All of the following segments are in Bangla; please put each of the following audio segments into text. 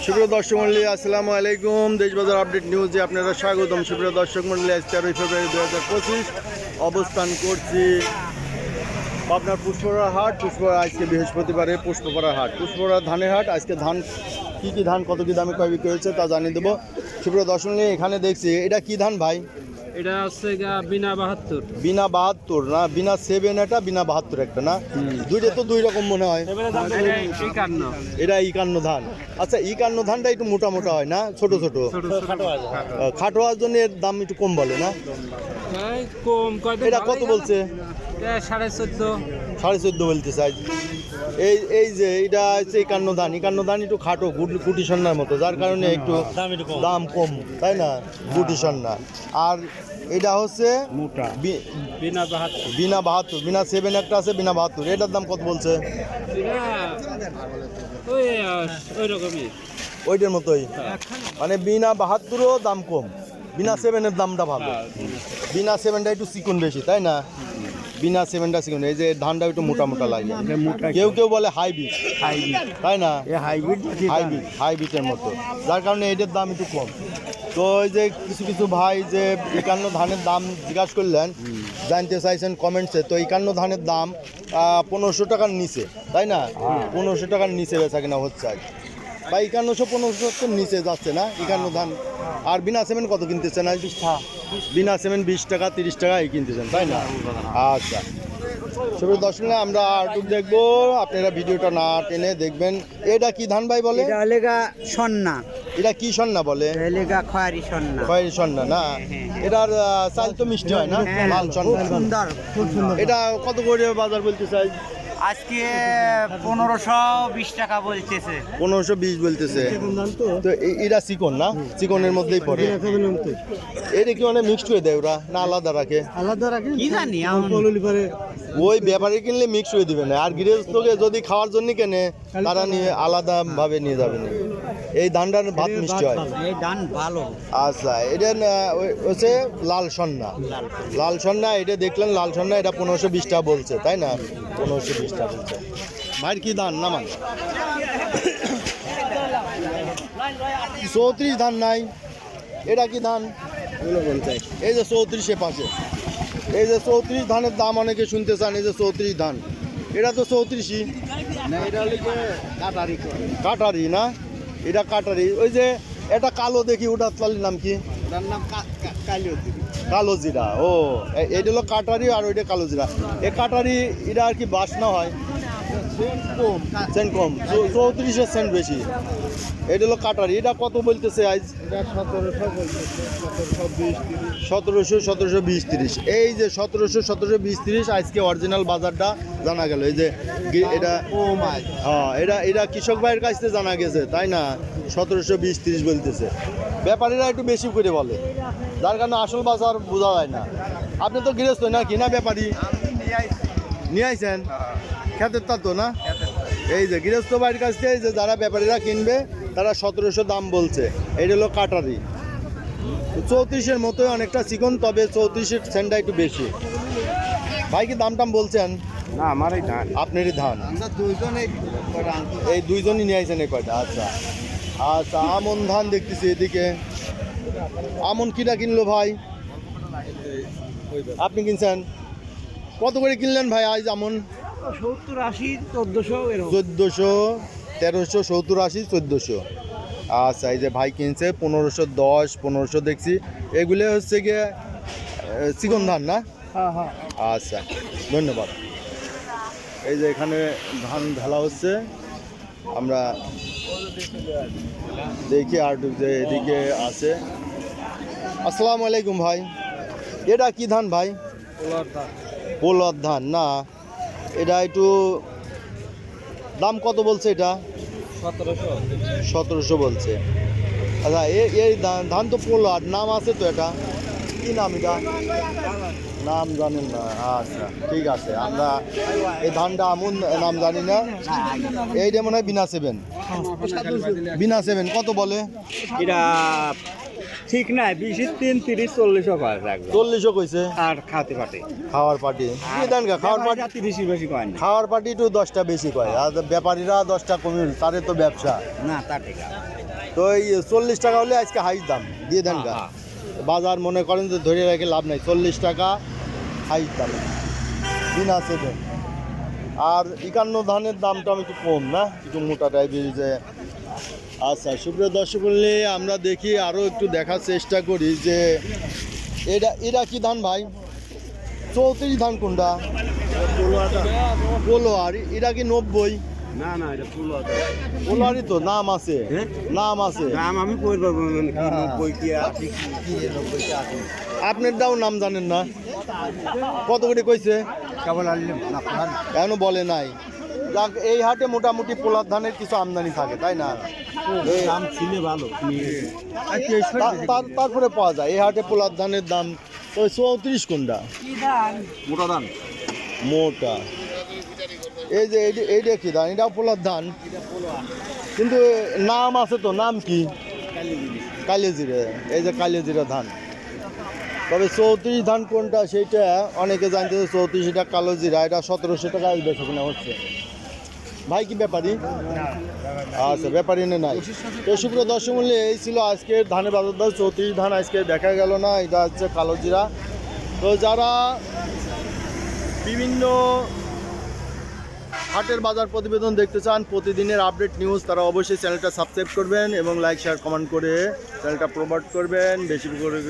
সুপ্রিয় দর্শক মন্ডলী, আসসালামু আলাইকুম। দেশবাজার আপডেট নিউজে আপনারা স্বাগতম। সুপ্রিয় দর্শক মন্ডলী, আজ 13 ফেব্রুয়ারি 2025 অবস্থান করছি পাবনার পুষ্পপাড়া হাট। পুষ্পপাড়া আজকে বৃহস্পতিবারে পুষ্পপাড়া হাট, পুষ্পপাড়া ধানের হাট। আজকে ধান কী ধান কত কী দামে কয় বিক্রি হয়েছে তা জানিয়ে দেবো। সুপ্রিয় দর্শক মন্ডলী, এখানে দেখছি এটা কি ধান ভাই? এটা হচ্ছে বিনা 72। বিনা 72 না, বিনা 7 এটা, বিনা 72 একটা না, দুইটা তো দুই রকম মনে হয়। এটা 51 ধান। আচ্ছা, 51 ধানটা একটু মোটা মোটা হয় না, ছোট ছোট খাটো হওয়ার জন্য এর দাম একটু কম বলে না? কম। এটা কত বলছে? 14.5। 14.5 বলতে চাই। এই যে এটা হচ্ছে 51 ধান। 51 ধান একটু খাটো, গুটি সন্ন্যার মতো, যার কারণে একটু দাম কম, তাই না? গুটি সন্না। আর এটা হচ্ছে বিনা 72। বিনা 72, বিনা 7 একটা আছে, বিনা 72। এটার দাম কত বলছে? ওই রকমই, ওইটার মতোই, মানে বিনা 72ও দাম কম, বিনা 7-এর দামটা ভালো। বিনা 7টা একটু চিকন বেশি, তাই না? বিনা 7টা চিকন। এই যে ধানটা একটু মোটা মোটা লাগে, কেউ কেউ বলে হাইব্রিড, তাই না? হাইব্রিডের মতো, যার কারণে এটার দাম একটু কম। তো এই যে কিছু কিছু ভাই যে 51 ধানের দাম জিজ্ঞাসা করলেন, জানতে চাইছেন কমেন্টসে। তো 51 ধানের দাম 1500 টাকার নিচে, তাই না? 1500 টাকার নিচে বেচা কিনা হচ্ছে আজ, বা 5100-1500 নিচে যাচ্ছে না 51 ধান। আর বিনা 7 কত কিনতেছেন আজ? বিনা 7 20 টাকা 30 টাকা এই কিনতেছেন, তাই না? আচ্ছা, সুপ্রিয় দর্শক, আমরা আউটুক দেখবো, আপনারা ভিডিওটা না টেনে দেখবেন। এটা কি ধান ভাই বলে? সন্না। এটা কি সন্না বলে? খয়েরি সন্না। খয়েরি সন্না না, এটার চাল তো মিষ্টি হয় না, লাল সন্না। সুন্দর, খুব সুন্দর। এটা কত করে বাজার বলতে চাই? আজকে 1520 টাকা বলতেছে। 1520 বলতেছে। তো এটা চিকন না, চিকনের মধ্যেই পড়ে। এটা কি মানে মিক্সড হয়ে দেয় ওরা, না আলাদা রাখে? কি জানি, ওই ব্যাপারে কিনলে মিক্স হয়ে দিবে না। আর গৃহস্থকে যদি খাওয়ার জন্য কেনে, তারা নিয়ে আলাদা ভাবে নিয়ে যাবে না। এই ধানটার ভাত মিষ্টি হয়, এই ধান ভালো। আচ্ছা, এটা হচ্ছে লাল সন্না। লাল সন্না, এটা দেখলেন লাল সন্না, এটা 1520 টাকা বলছে, তাই না? 1520 টাকা বলছে। ভাইয়ের কি ধান নামান? 34 ধান নাই। এটা কি ধান? এই যে 34 পাশে, এই যে 34 ধানের দাম অনেকে শুনতে চান। এই যে 34 ধান, এটা তো 34ই না, এটা হলে কাটারি না, এটা কাটারি। ওই যে এটা কালো দেখি, ওটার চালের নাম কি? ওটার নাম কালো জিরা। ও, এইটা হলো কাটারি, আর ওইটা কালো জিরা। এ কাটারি, এটা আর কি বাসনা হয় সেন্ট কম, 34-এর সেন্ট বেশি। এটা হলো কাটারি। এটা কত বলতেছে আজ? 1700, 1720, 30। এই যে 1700, 1720, 30 আজকে অরিজিনাল বাজারটা জানা গেল। এই যে এটা, হ্যাঁ, এটা কৃষক ভাইয়ের কাছ থেকে জানা গেছে, তাই না? 1720, 30 বলতেছে। ব্যাপারীরা একটু বেশি করে বলে, যার কারণে আসল বাজার বোঝা যায় না। আপনি তো গৃহস্থ নাকি না ব্যাপারী? নিয়ে আইছেন খেতের তা তো না? এই যে গৃহস্থ বাড়ির কাছ থেকে যে যারা ব্যাপারীরা কিনবে, তারা 1700 দাম বলছে। এইটা হলো কাটারি। 34-এর মতোই অনেকটা চিকন, তবে 34-এর সেন্টটা একটু বেশি। ভাই কি দাম টাম বলছেন? না, আমারই ধান। আপনারই ধান? এই দুইজনই নিয়ে আইছেন এই কয়টা? আচ্ছা আচ্ছা। আমন ধান দেখতেছি এদিকে। আমন কিটা কিনলো ভাই? আপনি কিনছেন? কত করে কিনলেন ভাই আজ আমন? 70, 80, 1400 এরকম। 1400, 1300, 70, 80, 1400। আচ্ছা, এই যে ভাই কিনছে 1510, 1500 দেখছি। এগুলো হচ্ছে গিয়ে চিকন ধান না? হ্যাঁ হ্যাঁ। আচ্ছা, ধন্যবাদ। এই যে এখানে ধান ঢালা হচ্ছে, আমরা দেখি। আর যে এদিকে আছে। আসসালামু আলাইকুম ভাই, এটা কি ধান ভাই? পোলার ধান না, এটা একটু দাম কত বলছে? এটা 1700 বলছে। আচ্ছা, এই ধান তো পোলার নাম আছে তো, এটা কি নাম? এটা নাম জানেন না? আচ্ছা, ঠিক আছে। আমরা এই ধানটা আমন নাম জানি না। এইটা মনে হয় বিনা 7। বিনা 7 কত বলে? এটা ঠিক নাই, 20, 3, 30, 40 কয় লাগবে। 40 কইছে। আর খাওয়াতে পারে, খাওয়ার পার্টি কি দেন? খাওয়ার পার্টি 30 বেশি কয় না। খাওয়ার পার্টি একটু 10টা বেশি কয়, আর ব্যাপারীরা 10টা কমে, তারে তো ব্যবসা না, তা ঠিক আছে। তো এই 40 টাকা হলে আজকে হাই দাম দিয়ে দেন গা। বাজার মনে করেন যে ধরে রেখে লাভ নাই, 40 টাকা হাই দাম বিনা সেভেন। আর 51 ধানের দামটা আমি একটু কম না, একটু মোটা টাইপের যে। আচ্ছা সুপ্রিয় দর্শক বললে আমরা দেখি আরও একটু দেখার চেষ্টা করি যে এটা কি ধান ভাই? 34 ধান কোনটা? পোলোয়ার। এটা কি 90? না না, এটা পোলোয়ারই তো নাম আছে, নাম আছে। দাম আমি কই পাবো, 90 কি আছে, কি 90 কি আছে। আপনার দাও নাম জানেন না? কত করে কইছে? কেবল আনলাম না, এখনো বলে নাই। যাক, এই হাটে মোটামুটি পোলার ধানের কিছু আমদানি থাকে তাই না? দাম ছিল ভালো। তারপরে পাওয়া যায় এই হাটে পোলার ধানের দাম। ওই 34 কোনটা? মোটা দাম। মোটা। এই যে এইটা কি ধান? এটাও পোলার ধান, কিন্তু নাম আছে তো। নাম কি? কালিজিরা। এই যে কালিজিরা ধান। তবে 34 ধান কোনটা সেইটা অনেকে জানতে। 34 এটা কালো জিরা, এটা 1700 টাকা বেচা কিনা হচ্ছে। ভাই কি ব্যাপারী? আচ্ছা, ব্যাপারী নাই। তো সুপ্রিয় দর্শক মূল্য এই ছিল আজকের ধানের বাজার দর। 34 ধান আজকে দেখা গেল না, এটা হচ্ছে কালো জিরা। তো যারা বিভিন্ন হাটের বাজার প্রতিবেদন দেখতে চান, প্রতিদিনের আপডেট নিউজ, তারা অবশ্যই চ্যানেলটা সাবস্ক্রাইব করবেন এবং লাইক শেয়ার কমেন্ট করে চ্যানেলটা প্রমোট করবেন, বেশি করে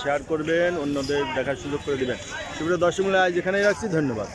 শেয়ার করবেন, অন্যদের দেখার সুযোগ করে দেবেন। সুপ্রিয় দর্শক মূল্য আজ এখানেই রাখছি, ধন্যবাদ।